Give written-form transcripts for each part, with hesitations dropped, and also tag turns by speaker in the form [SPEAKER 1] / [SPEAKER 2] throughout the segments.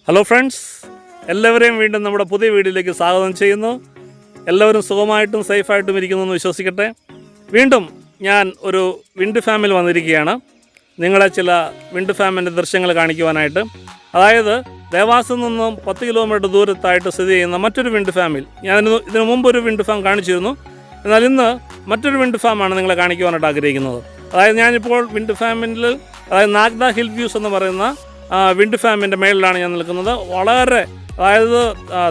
[SPEAKER 1] Hello friends, എല്ലാവരെയും വീണ്ടും നമ്മുടെ പുതിയ വീഡിയോയിലേക്ക് സ്വാഗതം ചെയ്യുന്നു. എല്ലാവരും സുഖമായിട്ടും സേഫായിട്ടും ഇരിക്കുന്നു എന്ന് വിശ്വസിക്കട്ടെ. വീണ്ടും ഞാൻ ഒരു വിൻഡ് ഫാമിൽ വന്നിരിക്കുകയാണ്. നിങ്ങളെ ചില വിൻഡ് ഫാമിൻ്റെ ദൃശ്യങ്ങൾ കാണിക്കുവാനായിട്ട്. അതായത് ദേവാസിൽ നിന്നും 10 കിലോമീറ്റർ ദൂരത്തായിട്ട് സ്ഥിതി ചെയ്യുന്ന മറ്റൊരു വിൻഡ് ഫാമിൽ ഞാൻ ഇതിനു മുമ്പ് ഒരു വിൻഡ് ഫാം കാണിച്ചിരുന്നു. എന്നാൽ ഇന്ന് മറ്റൊരു വിൻഡ് ഫാമാണ് നിങ്ങളെ കാണിക്കുവാനായിട്ട് ആഗ്രഹിക്കുന്നത്. അതായത് ഞാനിപ്പോൾ വിൻഡ് ഫാമിൽ, അതായത് നാഗ്ദ ഹിൽ വ്യൂസ് എന്ന് പറയുന്ന വിൻഡ് ഫാമിൻ്റെ മേളിലാണ് ഞാൻ നിൽക്കുന്നത്. അതായത്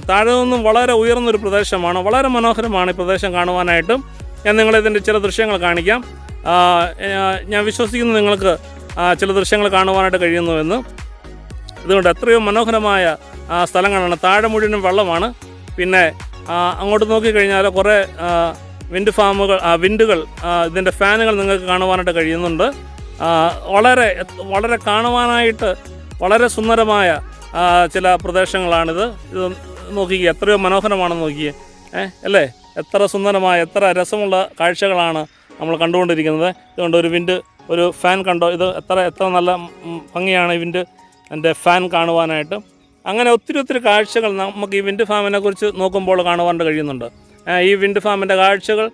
[SPEAKER 1] താഴെ നിന്നും വളരെ ഉയർന്നൊരു പ്രദേശമാണ്. വളരെ മനോഹരമാണ് ഈ പ്രദേശം കാണുവാനായിട്ട്. ഞാൻ നിങ്ങളിതിൻ്റെ ചില ദൃശ്യങ്ങൾ കാണിക്കാം. ഞാൻ വിശ്വസിക്കുന്നു നിങ്ങൾക്ക് ചില ദൃശ്യങ്ങൾ കാണുവാനായിട്ട് കഴിയുന്നുവെന്ന്. ഇതുകൊണ്ട് എത്രയോ മനോഹരമായ സ്ഥലങ്ങളാണ്. താഴെ മുഴുവനും വെള്ളമാണ്. പിന്നെ അങ്ങോട്ട് നോക്കിക്കഴിഞ്ഞാൽ കുറേ വിൻഡുകൾ ഇതിൻ്റെ ഫാനുകൾ നിങ്ങൾക്ക് കാണുവാനായിട്ട് കഴിയുന്നുണ്ട്. വളരെ കാണുവാനായിട്ട് വളരെ സുന്ദരമായ ചില പ്രദേശങ്ങളാണിത്. ഇത് നോക്കിക്കേ, എത്രയോ മനോഹരമാണെന്ന് നോക്കിയേ, അല്ലേ? എത്ര സുന്ദരമായ, എത്ര രസമുള്ള കാഴ്ചകളാണ് നമ്മൾ കണ്ടുകൊണ്ടിരിക്കുന്നത്. ഇതുകൊണ്ട് ഒരു ഫാൻ കണ്ടോ? ഇത് എത്ര നല്ല ഭംഗിയാണ് ഈ എൻ്റെ ഫാൻ കാണുവാനായിട്ട്. അങ്ങനെ ഒത്തിരി കാഴ്ചകൾ നമുക്ക് ഈ വിൻഡ് ഫാമിനെ കുറിച്ച് നോക്കുമ്പോൾ കാണുവാനായിട്ട് കഴിയുന്നുണ്ട്. ഈ വിൻഡ് ഫാമിൻ്റെ കാഴ്ചകൾ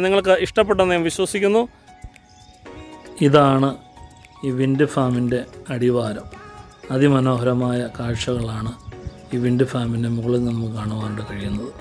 [SPEAKER 1] നിങ്ങൾക്ക് ഇഷ്ടപ്പെട്ടെന്ന് ഞാൻ വിശ്വസിക്കുന്നു. ഇതാണ് ഈ വിൻഡ് ഫാമിൻ്റെ അടിവാരം. അതിമനോഹരമായ കാഴ്ചകളാണ് ഈ വിൻഡ് ഫാമിൻ്റെ മുകളിൽ നമുക്ക് കാണുവാനായിട്ട് കഴിയുന്നത്.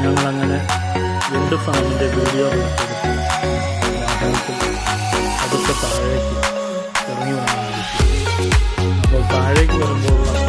[SPEAKER 1] ഞങ്ങളങ്ങനെ വിൻഡ് ഫാമിൻ്റെ വീഡിയോ അടുത്ത താഴേക്ക് ഇറങ്ങി വന്നിരിക്കും. അപ്പോൾ താഴേക്ക് വരുമ്പോഴുള്ള